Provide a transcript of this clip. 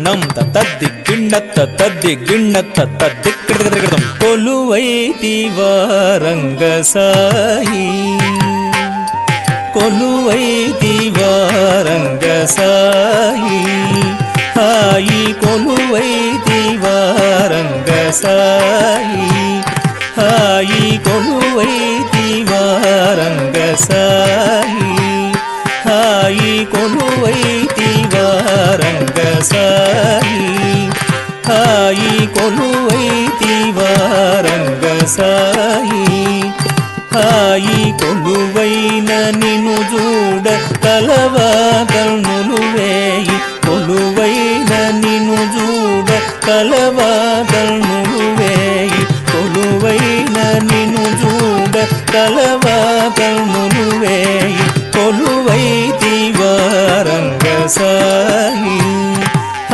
నం తద్ది గిన్నత్త తద్ది గిన్నత్త తద్ది కిడదం కొలువైతివా రంగ సాయి కొలువైతివా రంగ సాయి హాయి కొలువైతివా రంగ సాయి హాయి కొలువైతివా రంగ సాయి హాయి కొలువైతివా రంగ సాయి హాయి కొలువైతివా రంగ సాయి హాయి కొలువైన నిన్ను చూడ కలవా కన్నులు వేయి కొలువైన నిన్ను చూడ కలవా కన్నులు వేయి కొలువైన నిన్ను చూడ కలవా కన్నులు వేయి కొలువైతివా రంగ సాయి